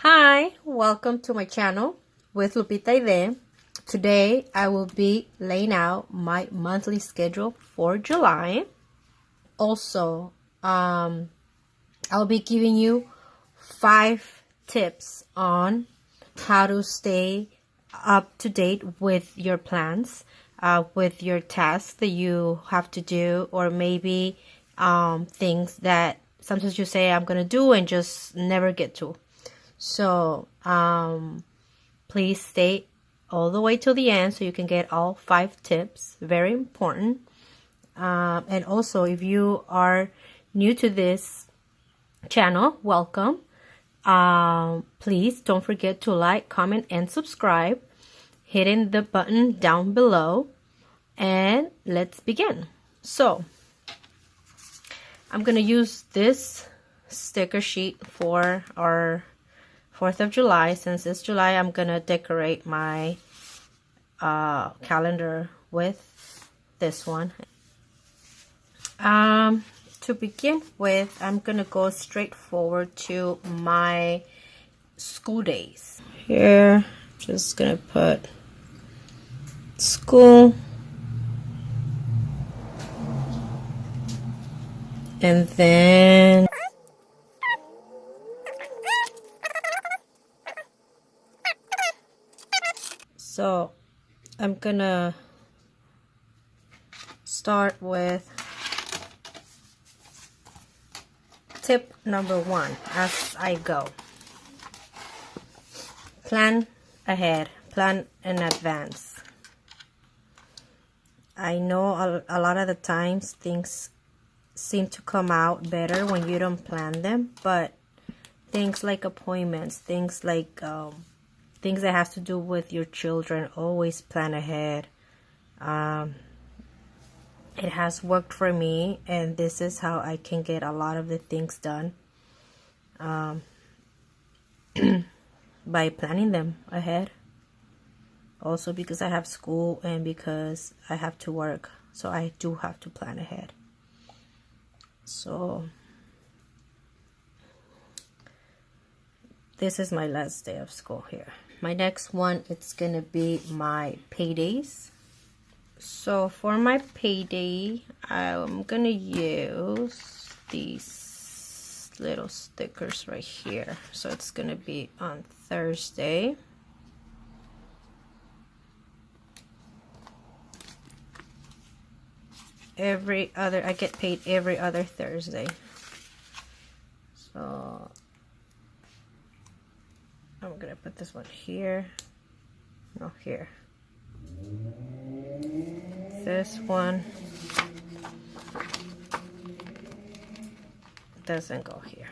Hi, welcome to my channel with Lupita Ide. Today I will be laying out my monthly schedule for July. Also, I'll be giving you 5 tips on how to stay up to date with your plans, with your tasks that you have to do, or maybe things that sometimes you say I'm gonna do and just never get to. So please stay all the way till the end so you can get all 5 tips. Very important. And also, if you are new to this channel, welcome. Please don't forget to like, comment, and subscribe. Hitting the button down below. And let's begin. So, I'm going to use this sticker sheet for our 4th of July. Since it's July, I'm gonna decorate my calendar with this one. To begin with, I'm gonna go straight forward to my school days. Here, just gonna put school, and then so I'm gonna start with tip number 1 as I go. Plan ahead, plan in advance. I know a lot of the times things seem to come out better when you don't plan them, but things like appointments, things like things that have to do with your children, always plan ahead. It has worked for me, and this is how I can get a lot of the things done by planning them ahead. Also because I have school and because I have to work, so I do have to plan ahead. So this is my last day of school here. My next one, it's gonna be my paydays. So for my payday, I'm gonna use these little stickers right here. So it's gonna be on Thursday. I get paid every other Thursday. So I'm gonna put this one here. No, here. This one doesn't go here.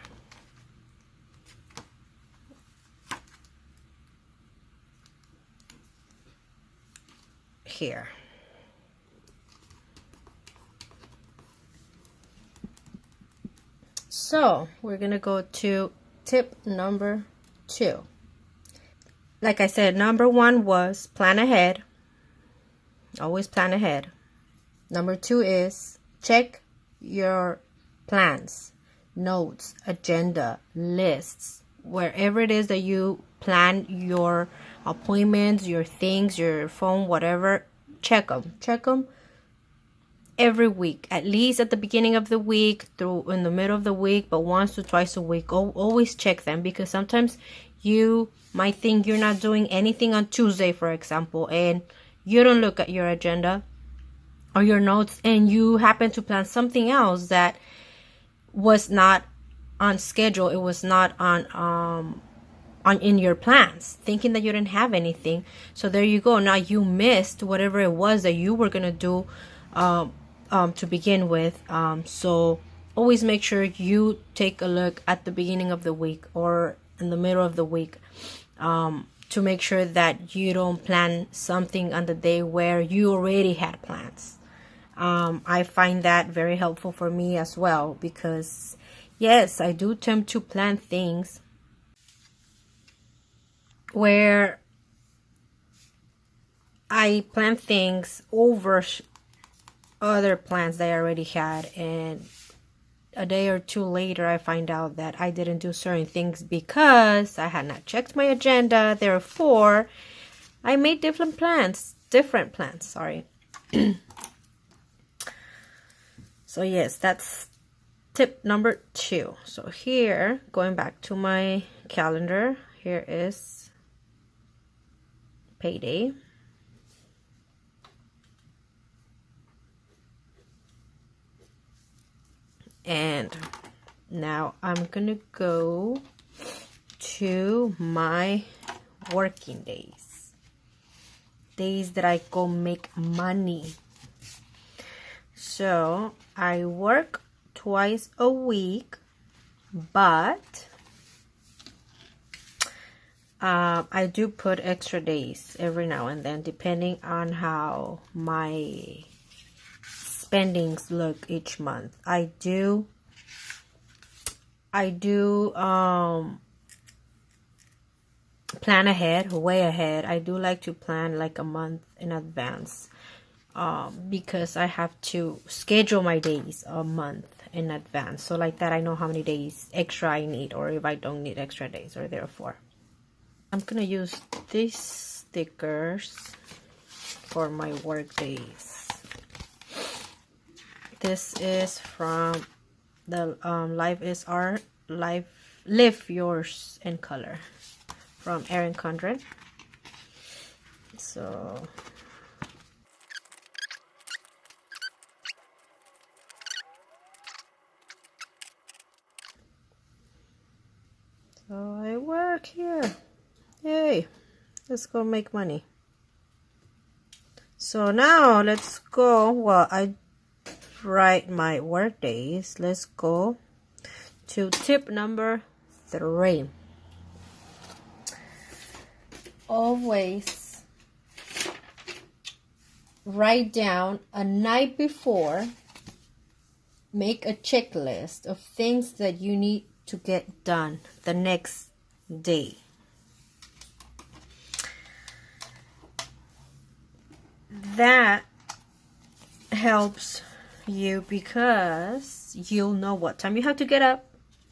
Here. So we're gonna go to tip number 2. Like I said, number 1 was plan ahead. Always plan ahead. Number 2 is check your plans, notes, agenda, lists, wherever it is that you plan your appointments, your things, your phone, whatever. Check them every week, at least at the beginning of the week, through in the middle of the week, but once or twice a week. Always check them, because sometimes you might think you're not doing anything on Tuesday, for example, and you don't look at your agenda or your notes, and you happen to plan something else that was not on schedule. It was not on in your plans, thinking that you didn't have anything. So there you go. Now you missed whatever it was that you were gonna do to begin with. So always make sure you take a look at the beginning of the week or in the middle of the week, to make sure that you don't plan something on the day where you already had plans. I find that very helpful for me as well, because yes, I do tend to plan things where I plan things over other plans that I already had, and a day or two later, I find out that I didn't do certain things because I had not checked my agenda. Therefore, I made different plans, sorry. So yes, that's tip number 2. So here, going back to my calendar, here is payday. And now I'm gonna go to my working days. Days that I go make money. So I work twice a week, but I do put extra days every now and then, depending on how my spendings look each month. I do plan ahead, way ahead. I do like to plan like a month in advance, because I have to schedule my days a month in advance. So like that, I know how many days extra I need, or if I don't need extra days, or therefore. I'm gonna use these stickers for my work days. This is from the Live Yours in Color from Erin Condren. So I work here. Yay, let's go make money. So now let's go. Well, I write my work days. Let's go to tip number 3. Always write down a night before. Make a checklist of things that you need to get done the next day. That helps you because you'll know what time you have to get up.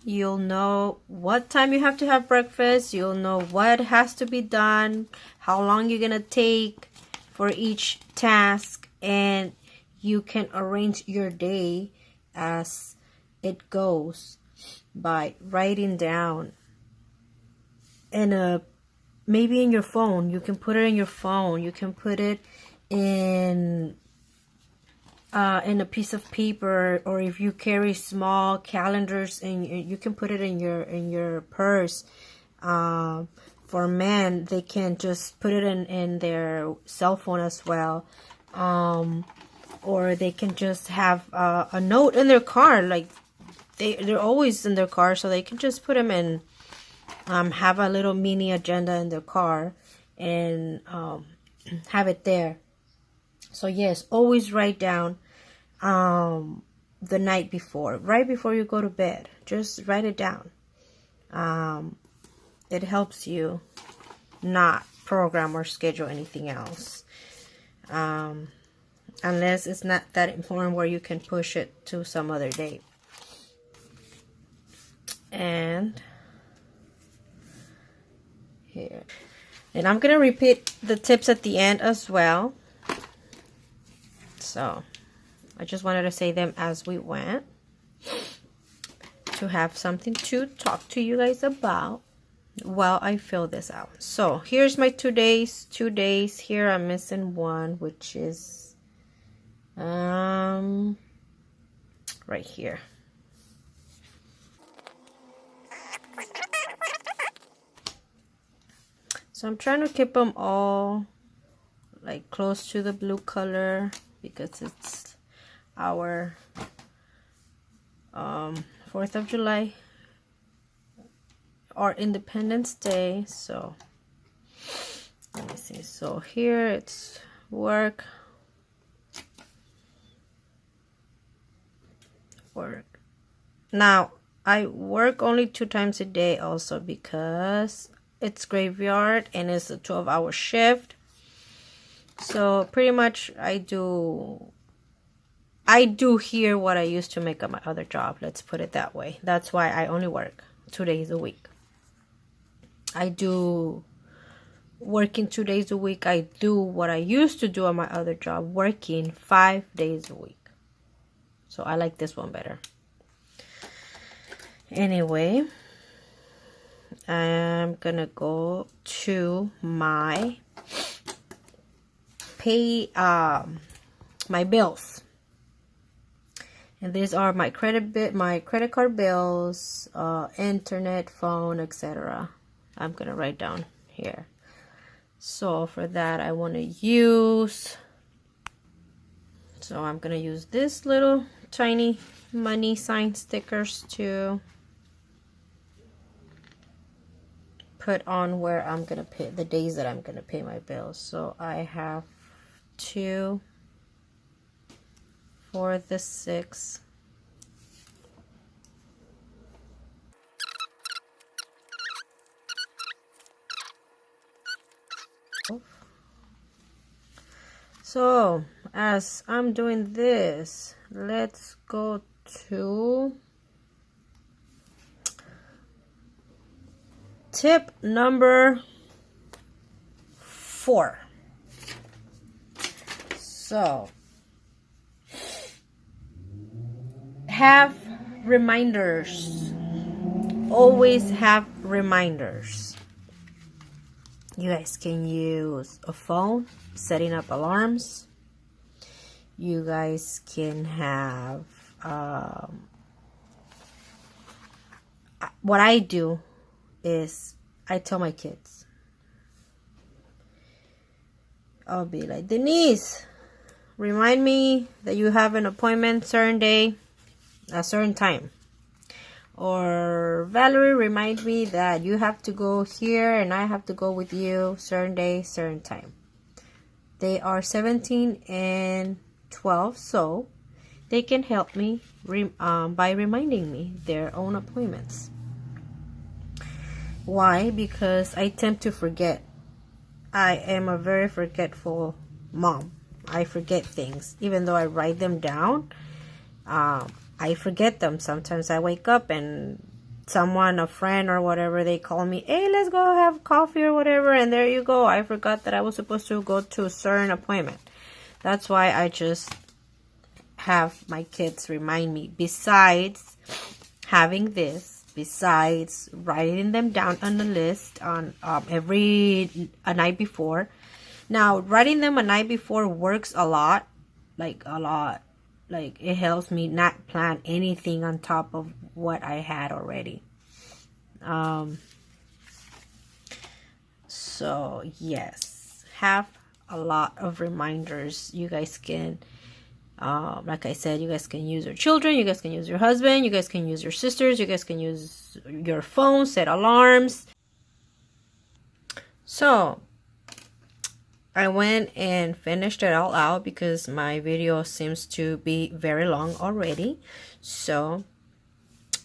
You'll know what time you have to have breakfast. You'll know what has to be done, how long you're gonna take for each task, and you can arrange your day as it goes by writing down maybe in your phone. You can put it in your phone. You can put it in a piece of paper, or if you carry small calendars, and you can put it in your purse. For men, they can just put it in their cell phone as well, or they can just have a note in their car. Like they're always in their car, so they can just put them in, have a little mini agenda in their car, and have it there. So yes, always write down the night before, right before you go to bed. Just write it down. It helps you not program or schedule anything else, unless it's not that important where you can push it to some other date. And here, and I'm gonna repeat the tips at the end as well. So I just wanted to say them as we went, to have something to talk to you guys about while I fill this out. So here's my 2 days. 2 days here. I'm missing one, which is right here. So I'm trying to keep them all like close to the blue color, because it's our 4th of July or Independence Day. So let me see. So here it's work. Now I work only 2 times a day also, because it's graveyard and it's a 12-hour shift. So pretty much I do I do here what I used to make at my other job. Let's put it that way. That's why I only work 2 days a week. I do working 2 days a week. I do what I used to do at my other job, working 5 days a week. So I like this one better. Anyway, I'm gonna go to my pay my bills. And these are my credit card bills, internet, phone, etc. I'm gonna write down here. So for that, I want to use. So I'm gonna use this little tiny money sign stickers to put on where I'm gonna pay the days that I'm gonna pay my bills. So I have 2 for the 6. So as I'm doing this, let's go to tip number 4. So have reminders. Always have reminders. You guys can use a phone, setting up alarms. You guys can have what I do is I tell my kids, I'll be like, Denise, remind me that you have an appointment certain day, a certain time. Or Valerie, remind me that you have to go here and I have to go with you certain day, certain time. They are 17 and 12, so they can help me by reminding me their own appointments. Why? Because I tend to forget. I am a very forgetful mom. I forget things. Even though I write them down, I forget them. Sometimes I wake up and someone, a friend or whatever, they call me, hey, let's go have coffee or whatever, and there you go. I forgot that I was supposed to go to a certain appointment. That's why I just have my kids remind me. Besides having this, besides writing them down on the list on a night before. Now, writing them a night before works a lot, like a lot. Like, it helps me not plan anything on top of what I had already. So, yes. Have a lot of reminders. You guys can, like I said, you guys can use your children. You guys can use your husband. You guys can use your sisters. You guys can use your phone, set alarms. So, I went and finished it all out because my video seems to be very long already. So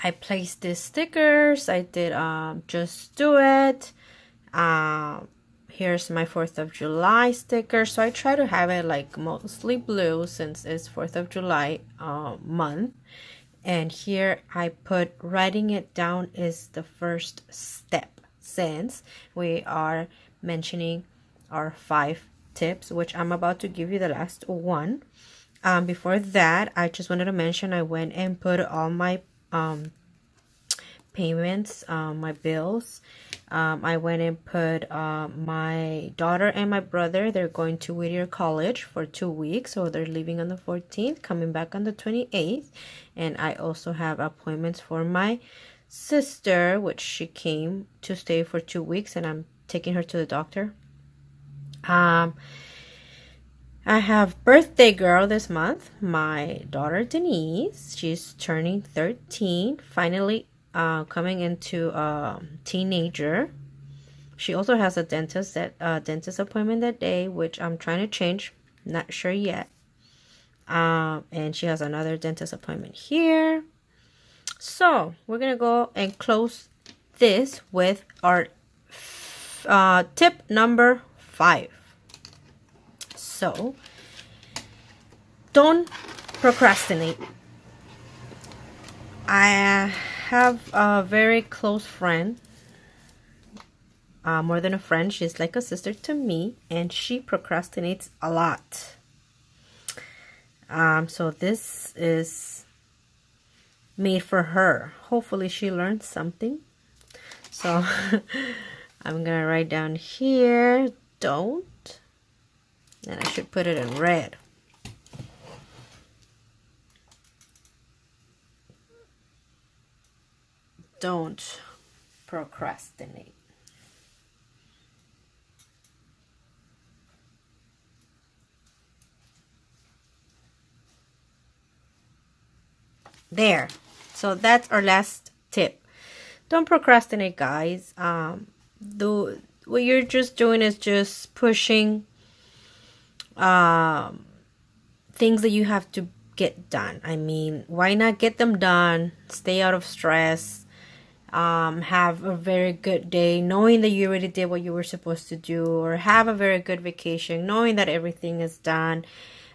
I placed these stickers. I did just do it. Here's my 4th of July sticker. So I try to have it like mostly blue since it's 4th of July month. And here I put writing it down is the first step, since we are mentioning our 5 tips, which I'm about to give you the last one. Before that, I just wanted to mention I went and put all my payments, my bills. I went and put my daughter and my brother, they're going to Whittier College for 2 weeks, so they're leaving on the 14th, coming back on the 28th. And I also have appointments for my sister, which she came to stay for 2 weeks, and I'm taking her to the doctor. I have birthday girl this month, my daughter Denise. She's turning 13, finally coming into teenager. She also has a dentist appointment that day, which I'm trying to change, not sure yet. And she has another dentist appointment here. So we're gonna go and close this with our tip number 5. So don't procrastinate. I have a very close friend, more than a friend. She's like a sister to me, and she procrastinates a lot. So this is made for her. Hopefully she learned something. So I'm gonna write down here, don't, and I should put it in red. Don't procrastinate. There. So that's our last tip. Don't procrastinate, guys. What you're just doing is just pushing things that you have to get done. I mean, why not get them done? Stay out of stress. Have a very good day knowing that you already did what you were supposed to do, or have a very good vacation knowing that everything is done.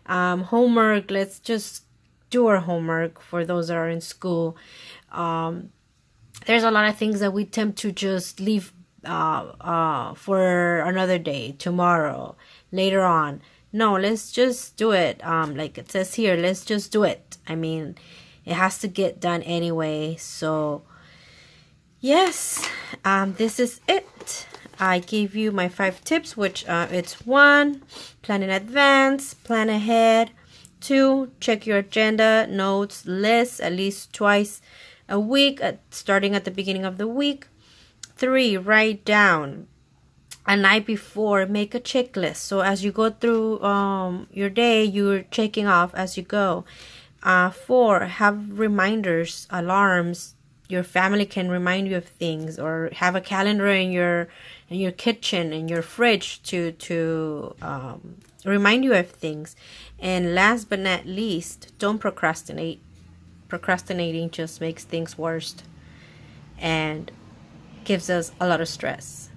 Homework, let's just do our homework for those that are in school. There's a lot of things that we tend to just leave for another day, tomorrow, later on. No, let's just do it. Like it says here, let's just do it. I mean, it has to get done anyway. So yes, this is it. I gave you my 5 tips, which it's 1, plan in advance, plan ahead. 2, check your agenda, notes, lists at least twice a week, starting at the beginning of the week. 3, write down a night before, make a checklist. So as you go through your day, you're checking off as you go. 4, have reminders, alarms. Your family can remind you of things, or have a calendar in your kitchen, in your fridge to remind you of things. And last but not least, don't procrastinate. Procrastinating just makes things worse and gives us a lot of stress.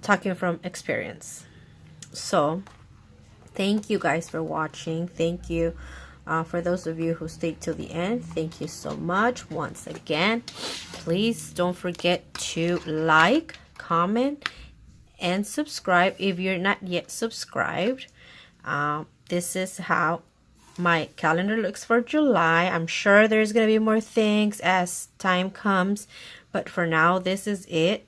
Talking from experience. So thank you guys for watching. Thank you for those of you who stayed till the end. Thank you so much. Once again, please don't forget to like, comment, and subscribe if you're not yet subscribed. This is how my calendar looks for July. I'm sure there's gonna be more things as time comes, but for now this is it.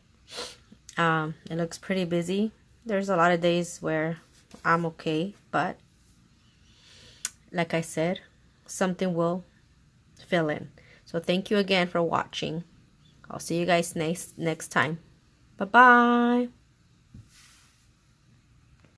It looks pretty busy. There's a lot of days where I'm okay, but like I said, something will fill in. So thank you again for watching. I'll see you guys next time. Bye bye.